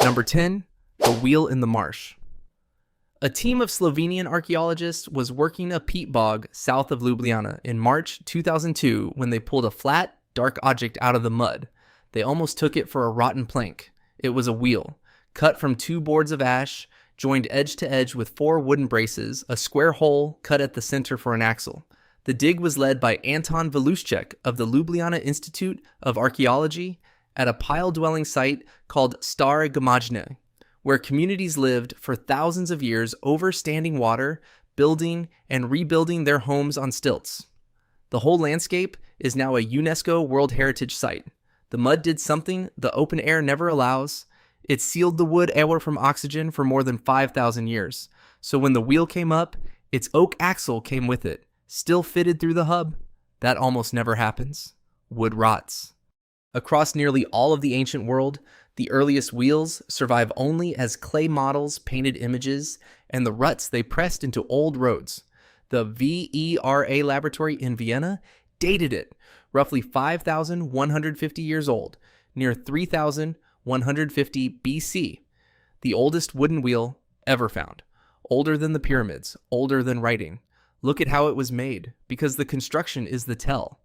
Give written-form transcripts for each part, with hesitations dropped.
Number 10, the wheel in the marsh. A team of Slovenian archaeologists was working a peat bog south of Ljubljana in March 2002 when they pulled a flat, dark object out of the mud. They almost took it for a rotten plank. It was a wheel, cut from 2 boards of ash, joined edge to edge with 4 wooden braces, a square hole cut at the center for an axle. The dig was led by Anton Velušček of the Ljubljana Institute of Archaeology at a pile-dwelling site called Stare Gmajne, where communities lived for thousands of years over standing water, building and rebuilding their homes on stilts. The whole landscape is now a UNESCO World Heritage Site. The mud did something the open air never allows. It sealed the wood air from oxygen for more than 5,000 years. So when the wheel came up, its oak axle came with it, still fitted through the hub. That almost never happens. Wood rots. Across nearly all of the ancient world, the earliest wheels survive only as clay models, painted images, and the ruts they pressed into old roads. The VERA laboratory in Vienna dated it, roughly 5,150 years old, near 3,150 BC. The oldest wooden wheel ever found. Older than the pyramids, older than writing. Look at how it was made, because the construction is the tell.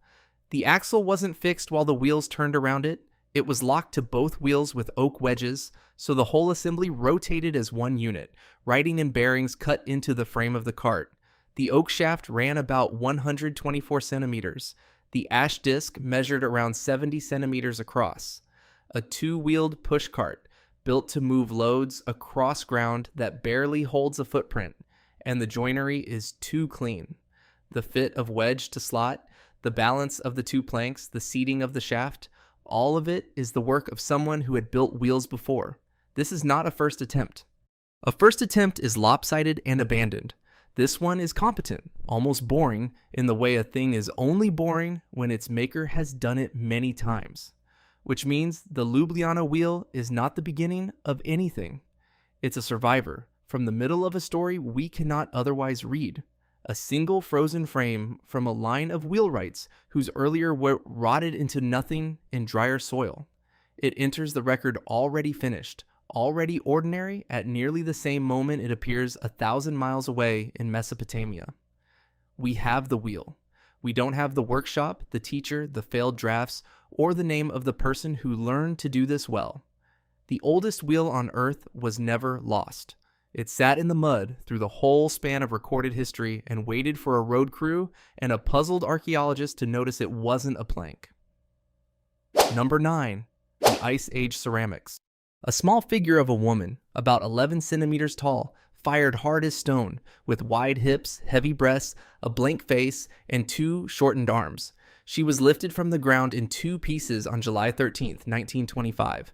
The axle wasn't fixed while the wheels turned around it. It was locked to both wheels with oak wedges, so the whole assembly rotated as one unit, writing and bearings cut into the frame of the cart. The oak shaft ran about 124 centimeters. The ash disc measured around 70 centimeters across. A 2-wheeled push cart, built to move loads across ground that barely holds a footprint, and the joinery is too clean. The fit of wedge to slot, the balance of the 2 planks, the seating of the shaft, all of it is the work of someone who had built wheels before. This is not a first attempt. A first attempt is lopsided and abandoned. This one is competent, almost boring, in the way a thing is only boring when its maker has done it many times. Which means the Ljubljana wheel is not the beginning of anything. It's a survivor from the middle of a story we cannot otherwise read. A single frozen frame from a line of wheelwrights whose earlier were rotted into nothing in drier soil. It enters the record already finished, already ordinary at nearly the same moment it appears 1,000 miles away in Mesopotamia. We have the wheel. We don't have the workshop, the teacher, the failed drafts, or the name of the person who learned to do this well. The oldest wheel on Earth was never lost. It sat in the mud through the whole span of recorded history and waited for a road crew and a puzzled archaeologist to notice it wasn't a plank. Number 9. The Ice Age ceramics. A small figure of a woman, about 11 centimeters tall, fired hard as stone, with wide hips, heavy breasts, a blank face, and 2 shortened arms. She was lifted from the ground in 2 pieces on July 13th, 1925.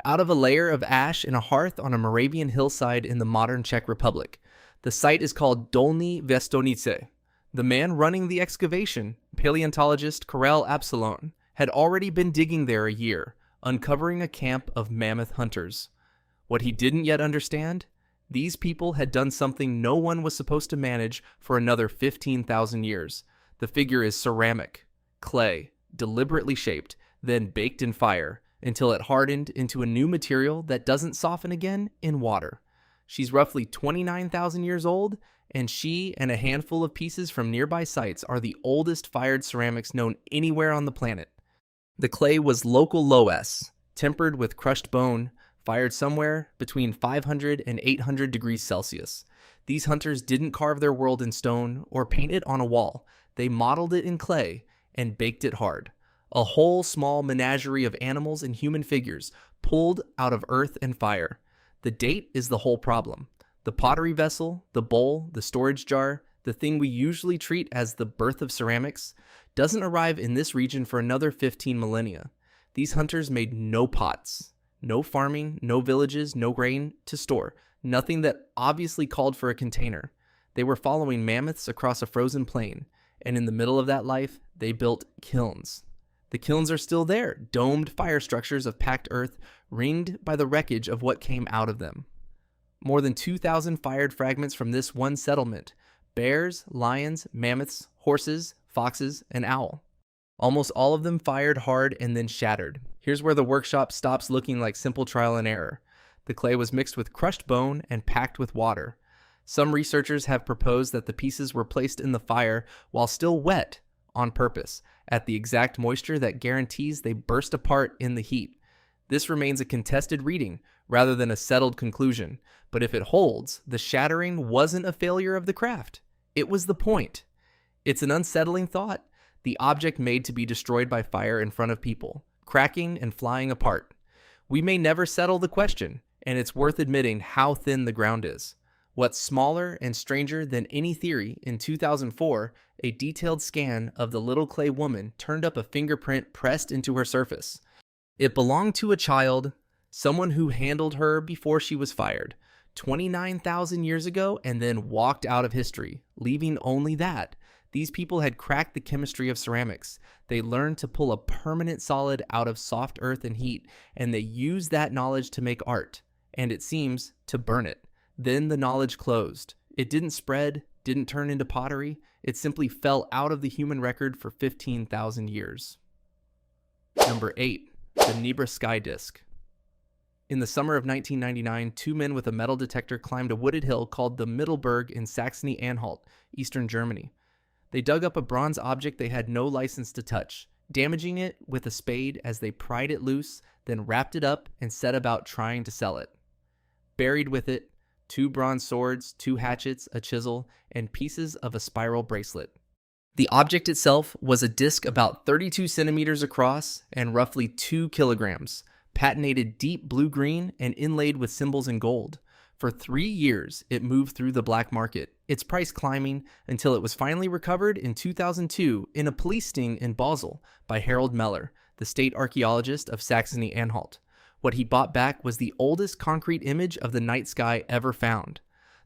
Out of a layer of ash in a hearth on a Moravian hillside in the modern Czech Republic. The site is called Dolní Věstonice. The man running the excavation, paleontologist Karel Absalon, had already been digging there a year, uncovering a camp of mammoth hunters. What he didn't yet understand? These people had done something no one was supposed to manage for another 15,000 years. The figure is ceramic, clay, deliberately shaped, then baked in fire, until it hardened into a new material that doesn't soften again in water. She's roughly 29,000 years old, and she and a handful of pieces from nearby sites are the oldest fired ceramics known anywhere on the planet. The clay was local loess, tempered with crushed bone, fired somewhere between 500 and 800 degrees Celsius. These hunters didn't carve their world in stone or paint it on a wall. They modeled it in clay and baked it hard. A whole small menagerie of animals and human figures pulled out of earth and fire. The date is the whole problem. The pottery vessel, the bowl, the storage jar, the thing we usually treat as the birth of ceramics, doesn't arrive in this region for another 15 millennia. These hunters made no pots, no farming, no villages, no grain to store, nothing that obviously called for a container. They were following mammoths across a frozen plain, and in the middle of that life, they built kilns. The kilns are still there, domed fire structures of packed earth, ringed by the wreckage of what came out of them. More than 2,000 fired fragments from this one settlement: bears, lions, mammoths, horses, foxes, and owl. Almost all of them fired hard and then shattered. Here's where the workshop stops looking like simple trial and error. The clay was mixed with crushed bone and packed with water. Some researchers have proposed that the pieces were placed in the fire while still wet on purpose, at the exact moisture that guarantees they burst apart in the heat. This remains a contested reading rather than a settled conclusion, but if it holds, the shattering wasn't a failure of the craft. It was the point. It's an unsettling thought, the object made to be destroyed by fire in front of people, cracking and flying apart. We may never settle the question, and it's worth admitting how thin the ground is. What's smaller and stranger than any theory, in 2004, a detailed scan of the little clay woman turned up a fingerprint pressed into her surface. It belonged to a child, someone who handled her before she was fired, 29,000 years ago, and then walked out of history, leaving only that. These people had cracked the chemistry of ceramics. They learned to pull a permanent solid out of soft earth and heat, and they used that knowledge to make art, and it seems, to burn it. Then the knowledge closed. It didn't spread, didn't turn into pottery. It simply fell out of the human record for 15,000 years. Number 8. The Nebra sky disk. In the summer of 1999, two men with a metal detector climbed a wooded hill called the Mittelberg in Saxony-Anhalt, eastern Germany. They dug up a bronze object they had no license to touch, damaging it with a spade as they pried it loose, then wrapped it up and set about trying to sell it. Buried with it, 2 bronze swords, 2 hatchets, a chisel, and pieces of a spiral bracelet. The object itself was a disc about 32 centimeters across and roughly 2 kilograms, patinated deep blue-green and inlaid with symbols in gold. For 3 years, it moved through the black market, its price climbing until it was finally recovered in 2002 in a police sting in Basel by Harold Meller, the state archaeologist of Saxony-Anhalt. What he bought back was the oldest concrete image of the night sky ever found.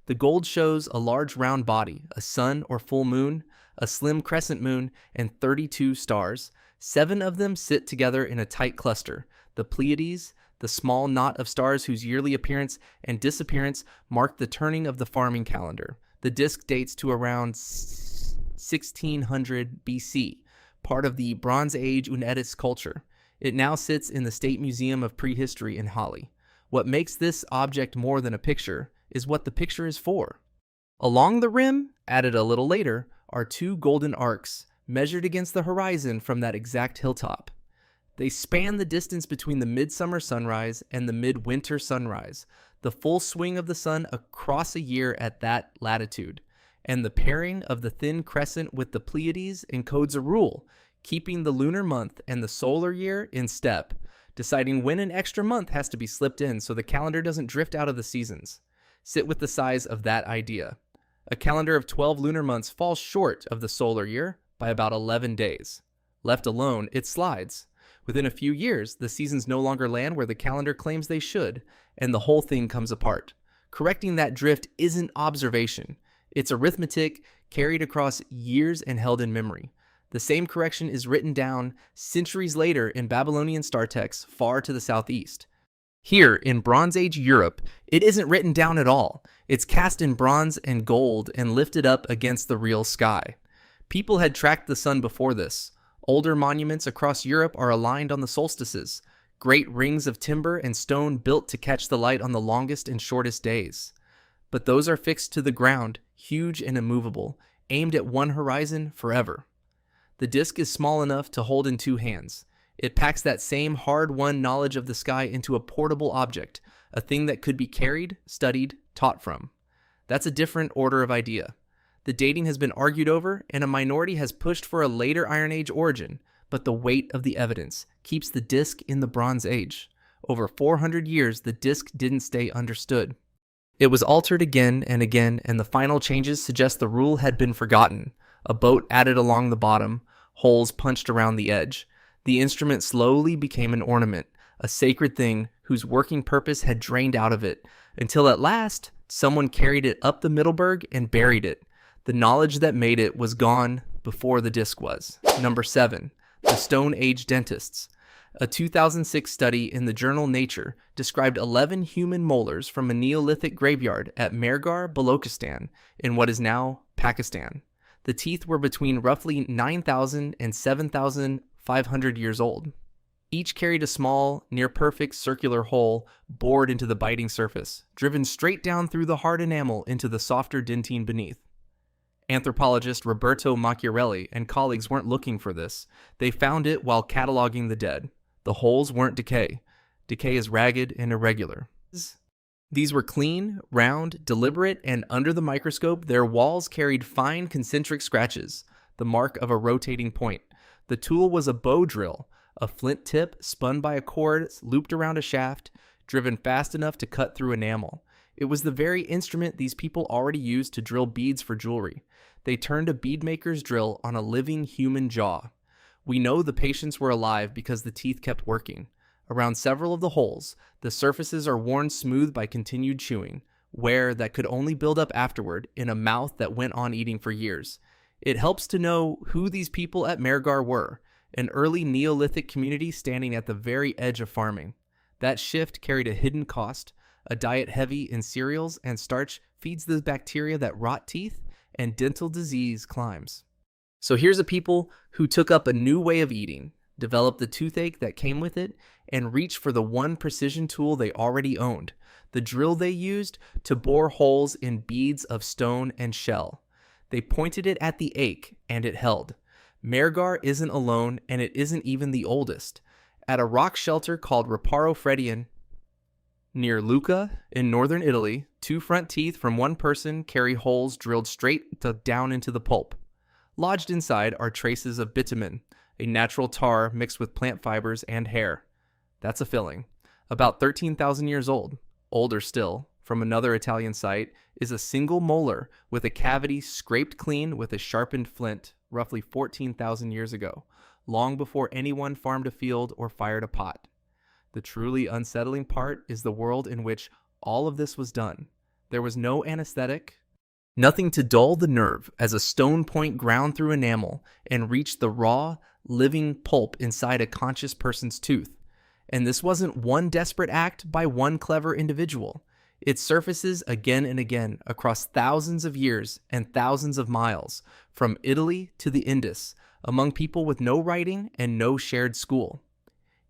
The gold shows a large round body, a sun or full moon, a slim crescent moon, and 32 stars. 7 of them sit together in a tight cluster. The Pleiades, the small knot of stars whose yearly appearance and disappearance mark the turning of the farming calendar. The disk dates to around 1600 BC, part of the Bronze Age Unetice culture. It now sits in the State Museum of Prehistory in Halle. What makes this object more than a picture is what the picture is for. Along the rim, added a little later, are 2 golden arcs, measured against the horizon from that exact hilltop. They span the distance between the midsummer sunrise and the midwinter sunrise, the full swing of the sun across a year at that latitude. And the pairing of the thin crescent with the Pleiades encodes a rule, keeping the lunar month and the solar year in step, deciding when an extra month has to be slipped in so the calendar doesn't drift out of the seasons. Sit with the size of that idea. A calendar of 12 lunar months falls short of the solar year by about 11 days. Left alone, it slides. Within a few years, the seasons no longer land where the calendar claims they should, and the whole thing comes apart. Correcting that drift isn't observation. It's arithmetic carried across years and held in memory. The same correction is written down centuries later in Babylonian star texts far to the southeast. Here, in Bronze Age Europe, it isn't written down at all. It's cast in bronze and gold and lifted up against the real sky. People had tracked the sun before this. Older monuments across Europe are aligned on the solstices, great rings of timber and stone built to catch the light on the longest and shortest days. But those are fixed to the ground, huge and immovable, aimed at one horizon forever. The disk is small enough to hold in 2 hands. It packs that same hard-won knowledge of the sky into a portable object, a thing that could be carried, studied, taught from. That's a different order of idea. The dating has been argued over, and a minority has pushed for a later Iron Age origin, but the weight of the evidence keeps the disk in the Bronze Age. Over 400 years, the disk didn't stay understood. It was altered again and again, and the final changes suggest the rule had been forgotten. A boat added along the bottom, holes punched around the edge. The instrument slowly became an ornament, a sacred thing whose working purpose had drained out of it, until at last, someone carried it up the Mittelberg and buried it. The knowledge that made it was gone before the disc was. Number 7. The Stone Age Dentists. A 2006 study in the journal Nature described 11 human molars from a Neolithic graveyard at Mehrgarh, Balochistan, in what is now Pakistan. The teeth were between roughly 9,000 and 7,500 years old. Each carried a small, near-perfect circular hole bored into the biting surface, driven straight down through the hard enamel into the softer dentine beneath. Anthropologist Roberto Macchiarelli and colleagues weren't looking for this. They found it while cataloging the dead. The holes weren't decay. Decay is ragged and irregular. These were clean, round, deliberate, and under the microscope, their walls carried fine concentric scratches, the mark of a rotating point. The tool was a bow drill, a flint tip spun by a cord looped around a shaft, driven fast enough to cut through enamel. It was the very instrument these people already used to drill beads for jewelry. They turned a beadmaker's drill on a living human jaw. We know the patients were alive because the teeth kept working. Around several of the holes, the surfaces are worn smooth by continued chewing, wear that could only build up afterward in a mouth that went on eating for years. It helps to know who these people at Mehrgar were, an early Neolithic community standing at the very edge of farming. That shift carried a hidden cost. A diet heavy in cereals and starch feeds the bacteria that rot teeth, and dental disease climbs. So here's a people who took up a new way of eating, developed the toothache that came with it, and reached for the one precision tool they already owned, the drill they used to bore holes in beads of stone and shell. They pointed it at the ache, and it held. Mehrgar isn't alone, and it isn't even the oldest. At a rock shelter called Riparo Fredian, near Lucca in northern Italy, two front teeth from one person carry holes drilled straight down into the pulp. Lodged inside are traces of bitumen, a natural tar mixed with plant fibers and hair. That's a filling. About 13,000 years old. Older still, from another Italian site, is a single molar with a cavity scraped clean with a sharpened flint roughly 14,000 years ago, long before anyone farmed a field or fired a pot. The truly unsettling part is the world in which all of this was done. There was no anesthetic, nothing to dull the nerve as a stone point ground through enamel and reached the raw, living pulp inside a conscious person's tooth. And this wasn't one desperate act by one clever individual. It surfaces again and again across thousands of years and thousands of miles, from Italy to the Indus, among people with no writing and no shared school.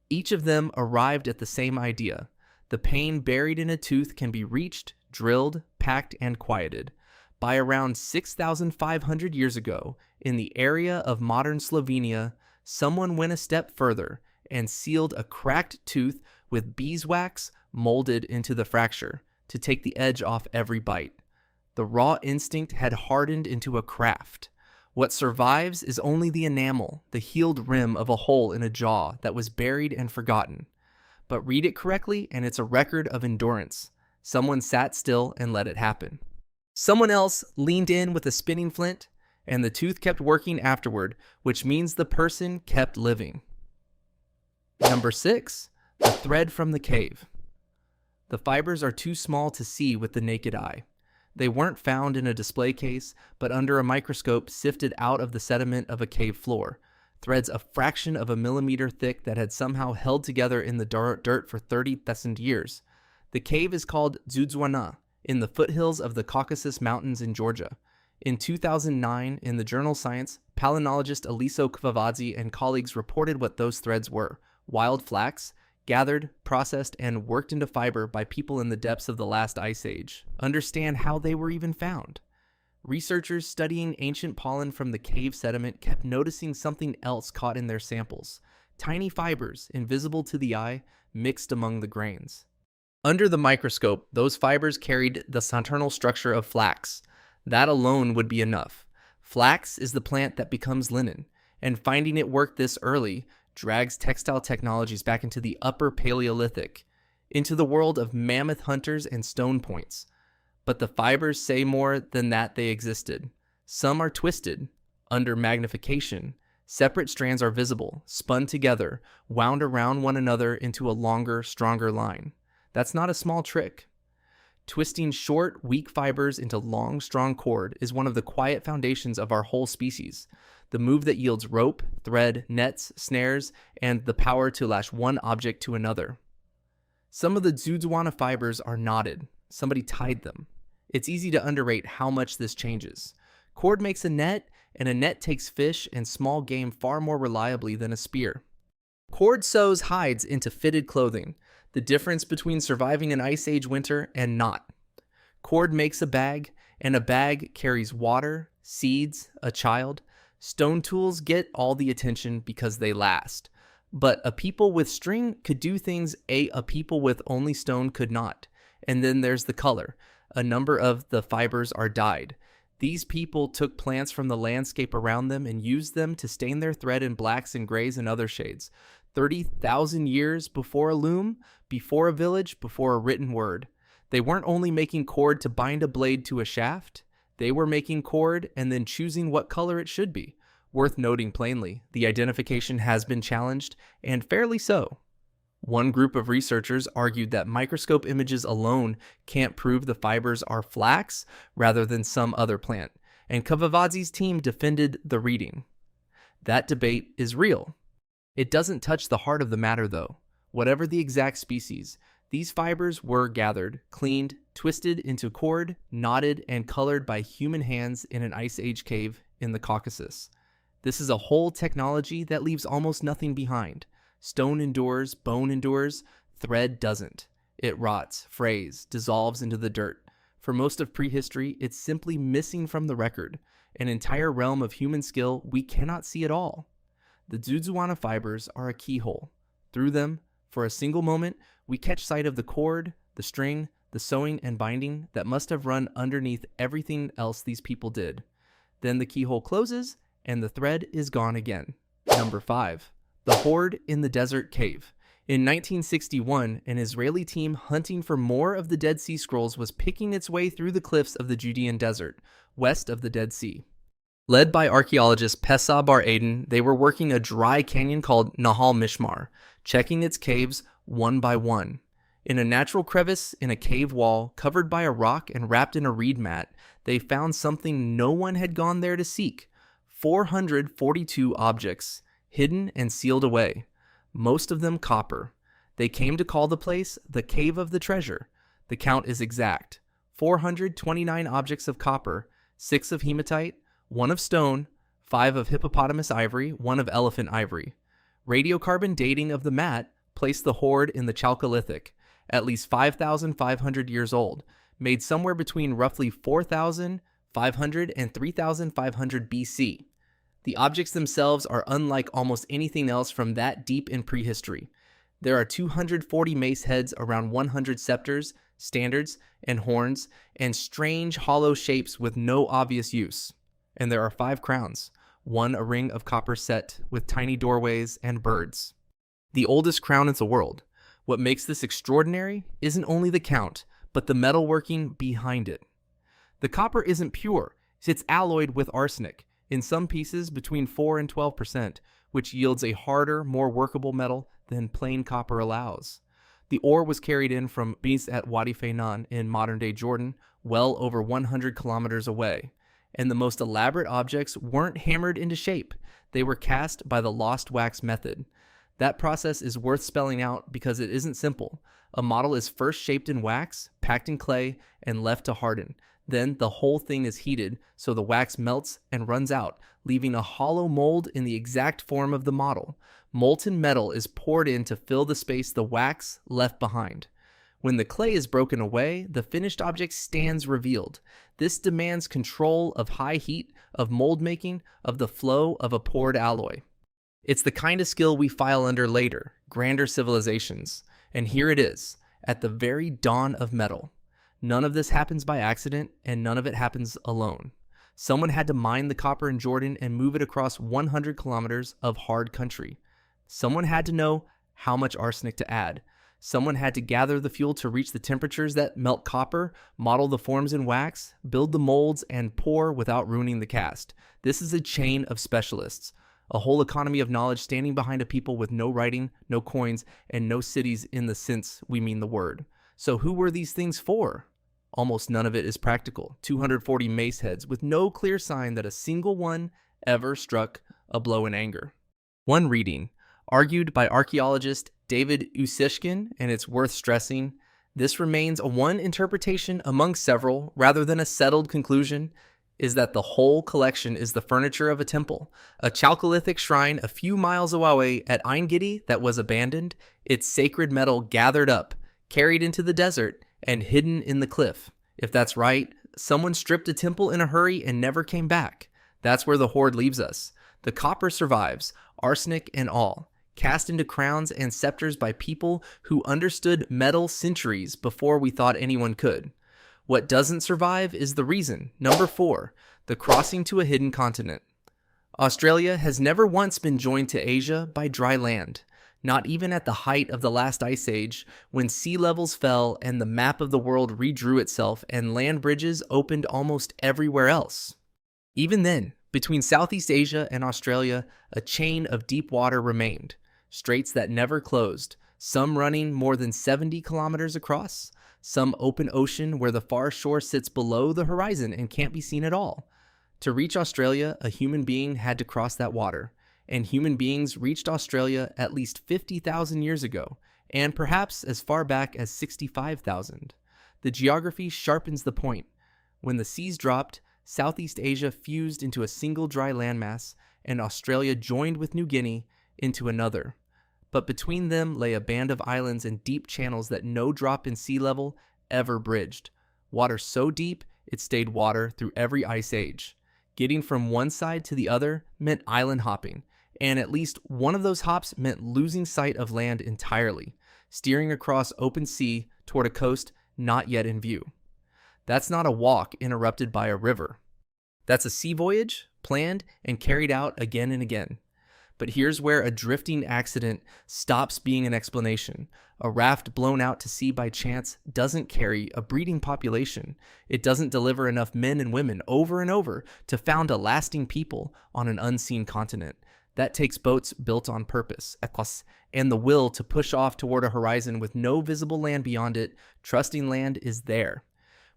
Each of them arrived at the same idea. The pain buried in a tooth can be reached, drilled, packed, and quieted. By around 6,500 years ago, in the area of modern Slovenia, someone went a step further and sealed a cracked tooth with beeswax molded into the fracture to take the edge off every bite. The raw instinct had hardened into a craft. What survives is only the enamel, the healed rim of a hole in a jaw that was buried and forgotten. But read it correctly and it's a record of endurance. Someone sat still and let it happen. Someone else leaned in with a spinning flint, and the tooth kept working afterward, which means the person kept living. Number 6, the thread from the cave. The fibers are too small to see with the naked eye. They weren't found in a display case, but under a microscope sifted out of the sediment of a cave floor, threads a fraction of a millimeter thick that had somehow held together in the dirt for 30,000 years. The cave is called Ljubljana, in the foothills of the Caucasus Mountains in Georgia. In 2009, in the journal Science, palynologist Eliso Kvavadze and colleagues reported what those threads were: wild flax, gathered, processed, and worked into fiber by people in the depths of the last ice age. Understand how they were even found. Researchers studying ancient pollen from the cave sediment kept noticing something else caught in their samples: tiny fibers, invisible to the eye, mixed among the grains. Under the microscope, those fibers carried the internal structure of flax. That alone would be enough. Flax is the plant that becomes linen, and finding it worked this early drags textile technologies back into the Upper Paleolithic, into the world of mammoth hunters and stone points. But the fibers say more than that they existed. Some are twisted, under magnification. Separate strands are visible, spun together, wound around one another into a longer, stronger line. That's not a small trick. Twisting short, weak fibers into long, strong cord is one of the quiet foundations of our whole species. The move that yields rope, thread, nets, snares, and the power to lash one object to another. Some of the Ljubljana fibers are knotted. Somebody tied them. It's easy to underrate how much this changes. Cord makes a net, and a net takes fish and small game far more reliably than a spear. Cord sews hides into fitted clothing, the difference between surviving an Ice Age winter and not. Cord makes a bag, and a bag carries water, seeds, a child. Stone tools get all the attention because they last. But a people with string could do things a people with only stone could not. And then there's the color. A number of the fibers are dyed. These people took plants from the landscape around them and used them to stain their thread in blacks and grays and other shades. 30,000 years before a loom, before a village, before a written word. They weren't only making cord to bind a blade to a shaft, they were making cord and then choosing what color it should be. Worth noting plainly, the identification has been challenged, and fairly so. One group of researchers argued that microscope images alone can't prove the fibers are flax rather than some other plant, and Cavavadzi's team defended the reading. That debate is real. It doesn't touch the heart of the matter though. Whatever the exact species, these fibers were gathered, cleaned, twisted into cord, knotted, and colored by human hands in an Ice Age cave in the Caucasus. This is a whole technology that leaves almost nothing behind. Stone endures, bone endures, thread doesn't. It rots, frays, dissolves into the dirt. For most of prehistory, it's simply missing from the record. An entire realm of human skill we cannot see at all. The Ljubljana fibers are a keyhole. Through them, for a single moment, we catch sight of the cord, the string, the sewing and binding that must have run underneath everything else these people did. Then the keyhole closes, and the thread is gone again. Number 5. The Hoard in the Desert Cave. In 1961, an Israeli team hunting for more of the Dead Sea Scrolls was picking its way through the cliffs of the Judean Desert, west of the Dead Sea. Led by archaeologist Pesa Bar Aden, they were working a dry canyon called Nahal Mishmar, checking its caves one by one. In a natural crevice in a cave wall, covered by a rock and wrapped in a reed mat, they found something no one had gone there to seek. 442 objects, hidden and sealed away, most of them copper. They came to call the place the Cave of the Treasure. The count is exact. 429 objects of copper, 6 of hematite, 1 of stone, 5 of hippopotamus ivory, 1 of elephant ivory. Radiocarbon dating of the mat placed the hoard in the Chalcolithic, at least 5,500 years old, made somewhere between roughly 4,500 and 3,500 BC. The objects themselves are unlike almost anything else from that deep in prehistory. There are 240 mace heads, around 100 scepters, standards, and horns, and strange hollow shapes with no obvious use. And there are 5 crowns, 1 a ring of copper set with tiny doorways and birds. The oldest crown in the world. What makes this extraordinary isn't only the count, but the metalworking behind it. The copper isn't pure, it's alloyed with arsenic, in some pieces between 4 and 12%, which yields a harder, more workable metal than plain copper allows. The ore was carried in from Bis at Wadi Faynan in modern-day Jordan, well over 100 kilometers away. And the most elaborate objects weren't hammered into shape. They were cast by the lost wax method. That process is worth spelling out because it isn't simple. A model is first shaped in wax, packed in clay, and left to harden. Then the whole thing is heated so the wax melts and runs out, leaving a hollow mold in the exact form of the model. Molten metal is poured in to fill the space the wax left behind. When the clay is broken away, the finished object stands revealed. This demands control of high heat, of mold making, of the flow of a poured alloy. It's the kind of skill we file under later, grander civilizations. And here it is, at the very dawn of metal. None of this happens by accident, and none of it happens alone. Someone had to mine the copper in Jordan and move it across 100 kilometers of hard country. Someone had to know how much arsenic to add. Someone had to gather the fuel to reach the temperatures that melt copper, model the forms in wax, build the molds, and pour without ruining the cast. This is a chain of specialists, a whole economy of knowledge standing behind a people with no writing, no coins, and no cities in the sense we mean the word. So who were these things for? Almost none of it is practical. 240 mace heads with no clear sign that a single one ever struck a blow in anger. One reading, argued by archaeologist David Usishkin, and it's worth stressing, this remains a one interpretation among several rather than a settled conclusion. is that the whole collection is the furniture of a temple, a Chalcolithic shrine a few miles away at Eingidi that was abandoned, its sacred metal gathered up, carried into the desert, and hidden in the cliff. If that's right, someone stripped a temple in a hurry and never came back. That's where the hoard leaves us. The copper survives, arsenic and all, cast into crowns and scepters by people who understood metal centuries before we thought anyone could. What doesn't survive is the reason. Number 4, the crossing to a hidden continent. Australia has never once been joined to Asia by dry land, not even at the height of the last ice age, when sea levels fell and the map of the world redrew itself and land bridges opened almost everywhere else. Even then, between Southeast Asia and Australia, a chain of deep water remained, straits that never closed, some running more than 70 kilometers across, some open ocean where the far shore sits below the horizon and can't be seen at all. To reach Australia, a human being had to cross that water, and human beings reached Australia at least 50,000 years ago, and perhaps as far back as 65,000. The geography sharpens the point. When the seas dropped, Southeast Asia fused into a single dry landmass, and Australia joined with New Guinea into another. But between them lay a band of islands and deep channels that no drop in sea level ever bridged. Water so deep, it stayed water through every ice age. Getting from one side to the other meant island hopping, and at least one of those hops meant losing sight of land entirely, steering across open sea toward a coast not yet in view. That's not a walk interrupted by a river. That's a sea voyage, planned and carried out again and again. But here's where a drifting accident stops being an explanation. A raft blown out to sea by chance doesn't carry a breeding population. It doesn't deliver enough men and women over and over to found a lasting people on an unseen continent. That takes boats built on purpose, and the will to push off toward a horizon with no visible land beyond it, trusting land is there.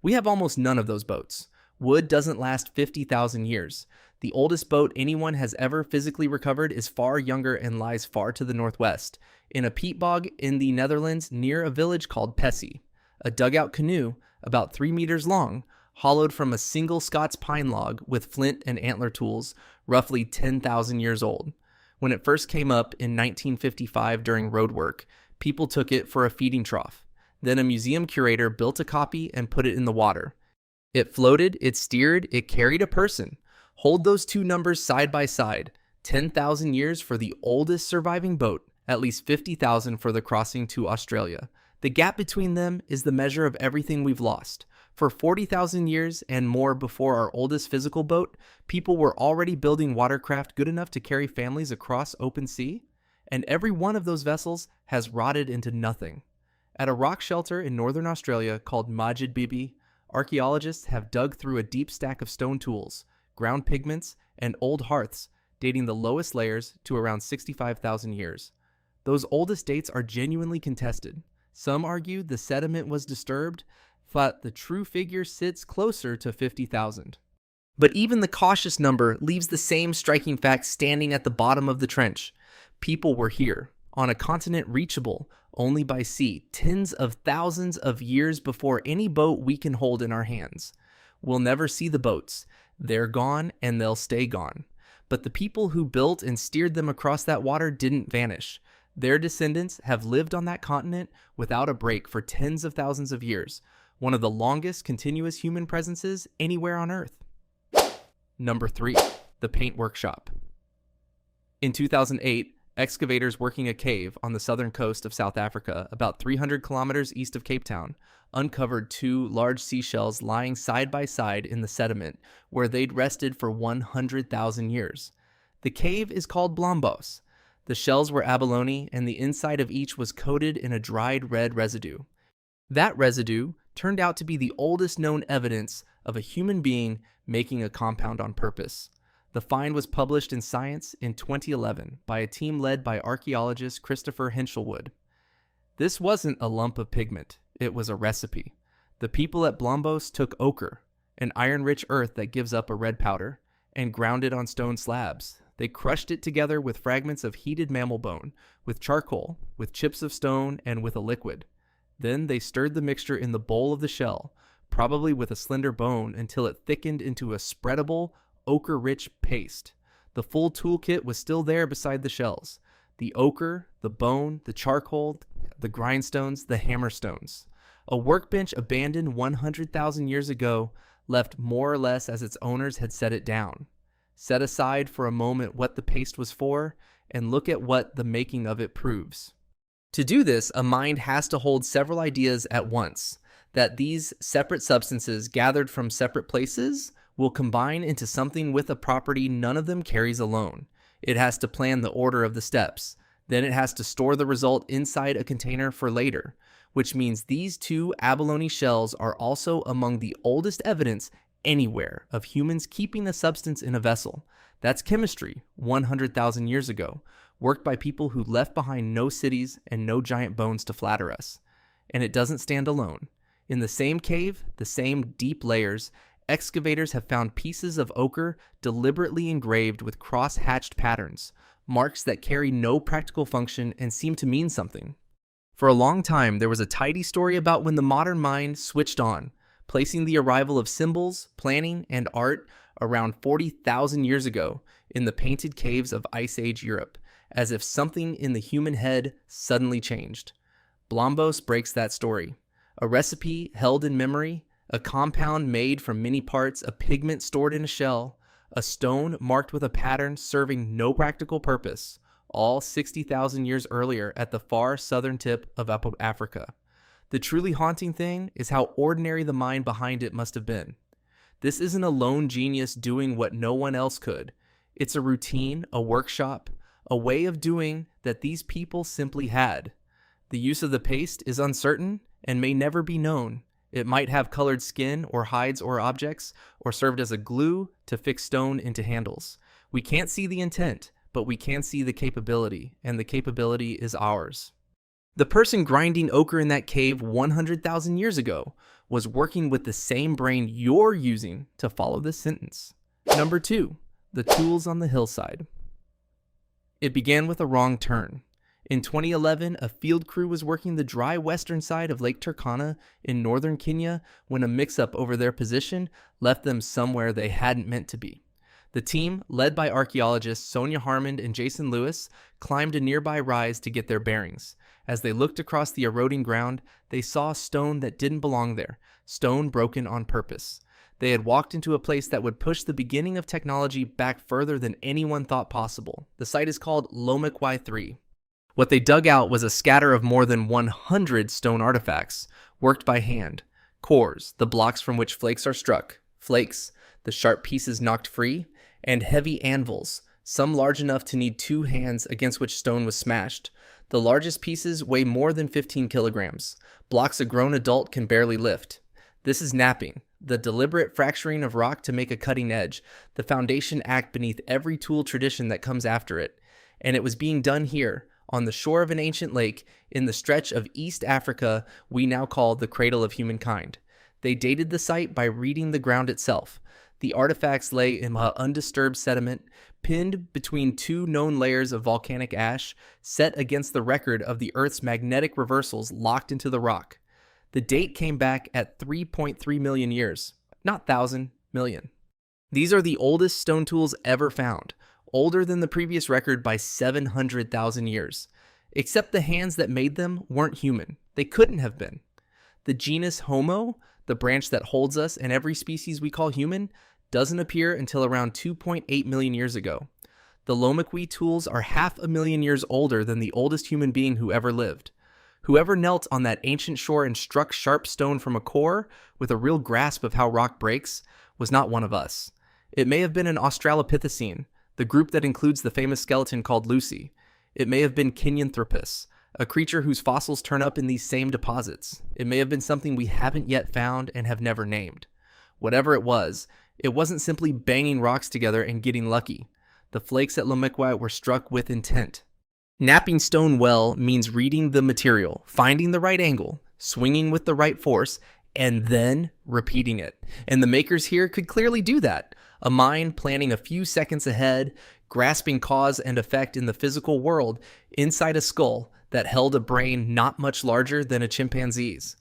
We have almost none of those boats. Wood doesn't last 50,000 years. The oldest boat anyone has ever physically recovered is far younger and lies far to the northwest, in a peat bog in the Netherlands near a village called Pessie. A dugout canoe, about 3 meters long, hollowed from a single Scots pine log with flint and antler tools, roughly 10,000 years old. When it first came up in 1955 during road work, people took it for a feeding trough. Then a museum curator built a copy and put it in the water. It floated, it steered, it carried a person. Hold those two numbers side by side. 10,000 years for the oldest surviving boat, at least 50,000 for the crossing to Australia. The gap between them is the measure of everything we've lost. For 40,000 years and more before our oldest physical boat, people were already building watercraft good enough to carry families across open sea, and every one of those vessels has rotted into nothing. At a rock shelter in northern Australia called Majid Bibi, archaeologists have dug through a deep stack of stone tools, ground pigments, and old hearths, dating the lowest layers to around 65,000 years. Those oldest dates are genuinely contested. Some argue the sediment was disturbed, but the true figure sits closer to 50,000. But even the cautious number leaves the same striking fact standing at the bottom of the trench. People were here, on a continent reachable only by sea, tens of thousands of years before any boat we can hold in our hands. We'll never see the boats. They're gone and they'll stay gone. But the people who built and steered them across that water didn't vanish. Their descendants have lived on that continent without a break for tens of thousands of years, one of the longest continuous human presences anywhere on Earth. Number 3, the paint workshop. In 2008, excavators working a cave on the southern coast of South Africa, about 300 kilometers east of Cape Town, uncovered 2 large seashells lying side by side in the sediment where they'd rested for 100,000 years. The cave is called Blombos. The shells were abalone, and the inside of each was coated in a dried red residue. That residue turned out to be the oldest known evidence of a human being making a compound on purpose. The find was published in Science in 2011 by a team led by archaeologist Christopher Hinchelwood. This wasn't a lump of pigment, it was a recipe. The people at Blombos took ochre, an iron-rich earth that gives up a red powder, and ground it on stone slabs. They crushed it together with fragments of heated mammal bone, with charcoal, with chips of stone, and with a liquid. Then they stirred the mixture in the bowl of the shell, probably with a slender bone, until it thickened into a spreadable, ochre-rich paste. The full toolkit was still there beside the shells. The ochre, the bone, the charcoal, the grindstones, the hammerstones. A workbench abandoned 100,000 years ago, left more or less as its owners had set it down. Set aside for a moment what the paste was for, and look at what the making of it proves. To do this, a mind has to hold several ideas at once, that these separate substances gathered from separate places will combine into something with a property none of them carries alone. It has to plan the order of the steps. Then it has to store the result inside a container for later, which means these two abalone shells are also among the oldest evidence anywhere of humans keeping a substance in a vessel. That's chemistry 100,000 years ago, worked by people who left behind no cities and no giant bones to flatter us. And it doesn't stand alone. In the same cave, the same deep layers, excavators have found pieces of ochre deliberately engraved with cross-hatched patterns, marks that carry no practical function and seem to mean something. For a long time, there was a tidy story about when the modern mind switched on, placing the arrival of symbols, planning, and art around 40,000 years ago in the painted caves of Ice Age Europe, as if something in the human head suddenly changed. Blombos breaks that story. A recipe held in memory, a compound made from many parts, a pigment stored in a shell, a stone marked with a pattern serving no practical purpose, all 60,000 years earlier at the far southern tip of Africa. The truly haunting thing is how ordinary the mind behind it must have been. This isn't a lone genius doing what no one else could. It's a routine, a workshop, a way of doing that these people simply had. The use of the paste is uncertain and may never be known. It might have colored skin or hides or objects, or served as a glue to fix stone into handles. We can't see the intent, but we can see the capability, and the capability is ours. The person grinding ochre in that cave 100,000 years ago was working with the same brain you're using to follow this sentence. Number 2, the tools on the hillside. It began with a wrong turn. In 2011, a field crew was working the dry western side of Lake Turkana in northern Kenya when a mix-up over their position left them somewhere they hadn't meant to be. The team, led by archaeologists Sonia Harmond and Jason Lewis, climbed a nearby rise to get their bearings. As they looked across the eroding ground, they saw stone that didn't belong there, stone broken on purpose. They had walked into a place that would push the beginning of technology back further than anyone thought possible. The site is called Lomic Y3. What they dug out was a scatter of more than 100 stone artifacts, worked by hand. Cores, the blocks from which flakes are struck, flakes, the sharp pieces knocked free, and heavy anvils, some large enough to need 2 hands against which stone was smashed. The largest pieces weigh more than 15 kilograms, blocks a grown adult can barely lift. This is knapping, the deliberate fracturing of rock to make a cutting edge, the foundation act beneath every tool tradition that comes after it. And it was being done here, on the shore of an ancient lake, in the stretch of East Africa we now call the cradle of humankind. They dated the site by reading the ground itself. The artifacts lay in undisturbed sediment, pinned between 2 known layers of volcanic ash, set against the record of the Earth's magnetic reversals locked into the rock. The date came back at 3.3 million years, not thousand, million. These are the oldest stone tools ever found, older than the previous record by 700,000 years. Except the hands that made them weren't human. They couldn't have been. The genus Homo, the branch that holds us and every species we call human, doesn't appear until around 2.8 million years ago. The Lomekwi tools are 500,000 years older than the oldest human being who ever lived. Whoever knelt on that ancient shore and struck sharp stone from a core with a real grasp of how rock breaks was not one of us. It may have been an Australopithecine, the group that includes the famous skeleton called Lucy. It may have been Kenyanthropus, a creature whose fossils turn up in these same deposits. It may have been something we haven't yet found and have never named. Whatever it wasn't simply banging rocks together and getting lucky. The flakes at Lomekwi were struck with intent. Knapping stone well means reading the material, finding the right angle, swinging with the right force, and then repeating it. And the makers here could clearly do that. A mind planning a few seconds ahead, grasping cause and effect in the physical world inside a skull that held a brain not much larger than a chimpanzee's.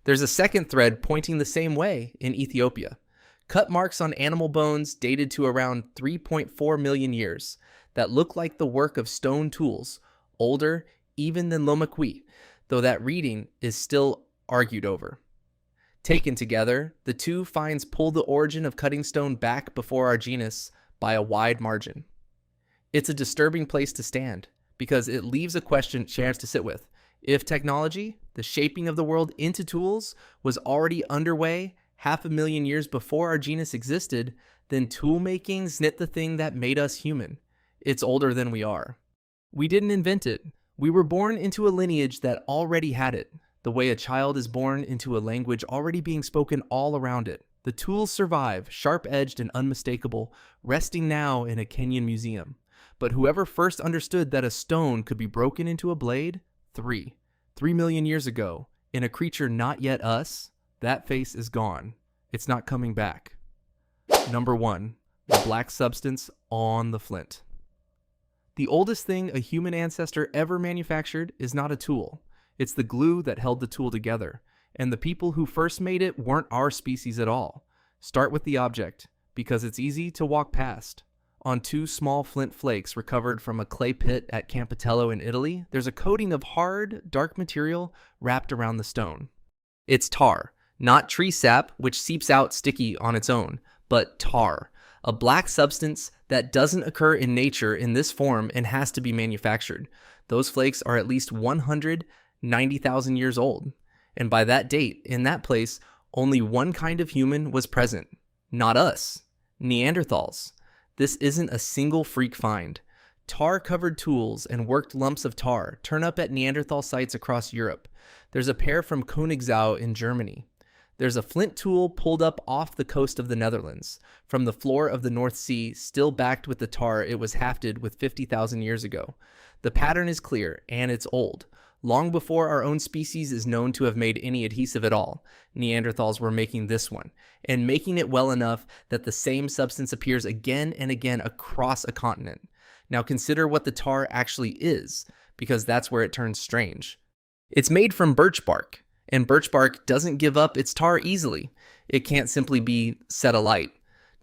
There's a second thread pointing the same way in Ethiopia. Cut marks on animal bones dated to around 3.4 million years that look like the work of stone tools, older even than Lomekwi, though that reading is still argued over. Taken together, the two finds pull the origin of cutting stone back before our genus by a wide margin. It's a disturbing place to stand because it leaves a chance to sit with. If technology, the shaping of the world into tools, was already underway 500,000 years before our genus existed, then tool-making's knit the thing that made us human. It's older than we are. We didn't invent it. We were born into a lineage that already had it, the way a child is born into a language already being spoken all around it. The tools survive, sharp-edged and unmistakable, resting now in a Kenyan museum. But whoever first understood that a stone could be broken into a blade, 3 million years ago, in a creature not yet us, that face is gone. It's not coming back. Number 1, the black substance on the flint. The oldest thing a human ancestor ever manufactured is not a tool. It's the glue that held the tool together, and the people who first made it weren't our species at all. Start with the object, because it's easy to walk past. On 2 small flint flakes recovered from a clay pit at Campitello in Italy, there's a coating of hard, dark material wrapped around the stone. It's tar, not tree sap, which seeps out sticky on its own, but tar, a black substance that doesn't occur in nature in this form and has to be manufactured. Those flakes are at least 190,000 years old, and by that date, in that place, only one kind of human was present. Not us, Neanderthals. This isn't a single freak find. Tar-covered tools and worked lumps of tar turn up at Neanderthal sites across Europe. There's a pair from Königsau in Germany. There's a flint tool pulled up off the coast of the Netherlands, from the floor of the North Sea, still backed with the tar it was hafted with 50,000 years ago. The pattern is clear, and it's old. Long before our own species is known to have made any adhesive at all, Neanderthals were making this one, and making it well enough that the same substance appears again and again across a continent. Now consider what the tar actually is, because that's where it turns strange. It's made from birch bark, and birch bark doesn't give up its tar easily. It can't simply be set alight.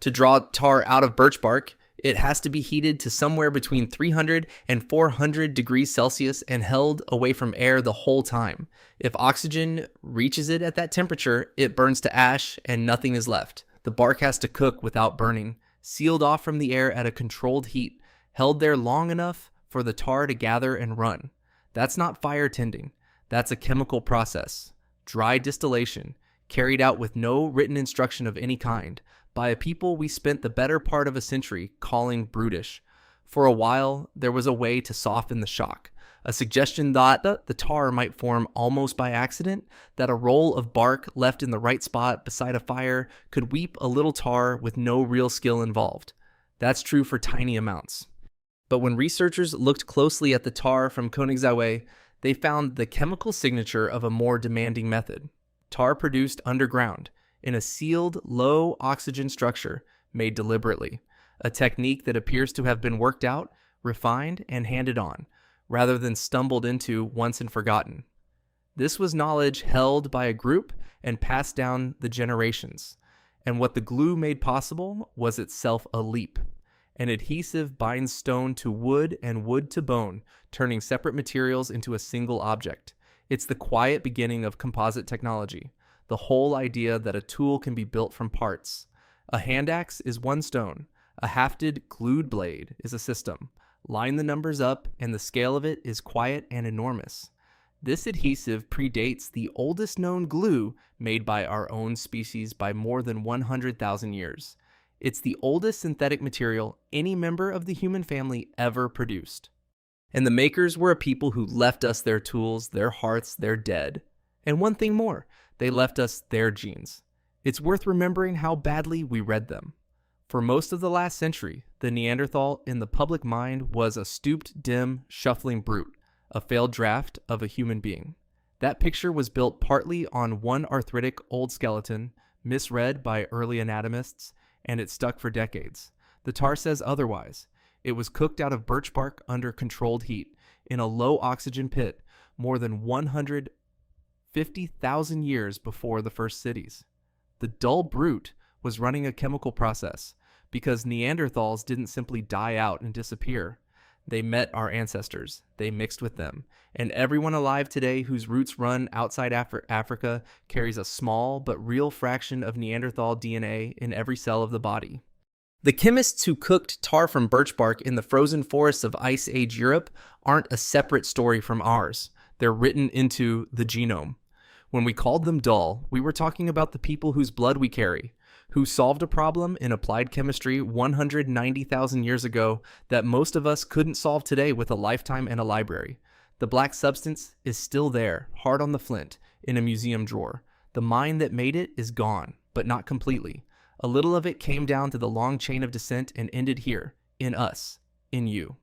To draw tar out of birch bark, it has to be heated to somewhere between 300 and 400 degrees Celsius and held away from air the whole time. If oxygen reaches it at that temperature, it burns to ash and nothing is left. The bark has to cook without burning, sealed off from the air at a controlled heat, held there long enough for the tar to gather and run. That's not fire tending. That's a chemical process. Dry distillation, carried out with no written instruction of any kind, by a people we spent the better part of a century calling brutish. For a while, there was a way to soften the shock, a suggestion that the tar might form almost by accident, that a roll of bark left in the right spot beside a fire could weep a little tar with no real skill involved. That's true for tiny amounts. But when researchers looked closely at the tar from Königsau, they found the chemical signature of a more demanding method. Tar produced underground, in a sealed, low-oxygen structure made deliberately, a technique that appears to have been worked out, refined, and handed on, rather than stumbled into once and forgotten. This was knowledge held by a group and passed down the generations, and what the glue made possible was itself a leap. An adhesive binds stone to wood and wood to bone, turning separate materials into a single object. It's the quiet beginning of composite technology. The whole idea that a tool can be built from parts. A hand axe is one stone. A hafted, glued blade is a system. Line the numbers up, and the scale of it is quiet and enormous. This adhesive predates the oldest known glue made by our own species by more than 100,000 years. It's the oldest synthetic material any member of the human family ever produced. And the makers were a people who left us their tools, their hearts, their dead. And one thing more. They left us their genes. It's worth remembering how badly we read them. For most of the last century, the Neanderthal in the public mind was a stooped, dim, shuffling brute, a failed draft of a human being. That picture was built partly on one arthritic old skeleton, misread by early anatomists, and it stuck for decades. The tar says otherwise. It was cooked out of birch bark under controlled heat, in a low-oxygen pit, more than 150 50,000 years before the first cities. The dull brute was running a chemical process because Neanderthals didn't simply die out and disappear. They met our ancestors, they mixed with them, and everyone alive today whose roots run outside Africa carries a small but real fraction of Neanderthal DNA in every cell of the body. The chemists who cooked tar from birch bark in the frozen forests of Ice Age Europe aren't a separate story from ours. They're written into the genome. When we called them dull, we were talking about the people whose blood we carry, who solved a problem in applied chemistry 190,000 years ago that most of us couldn't solve today with a lifetime and a library. The black substance is still there, hard on the flint, in a museum drawer. The mind that made it is gone, but not completely. A little of it came down to the long chain of descent and ended here, in us, in you.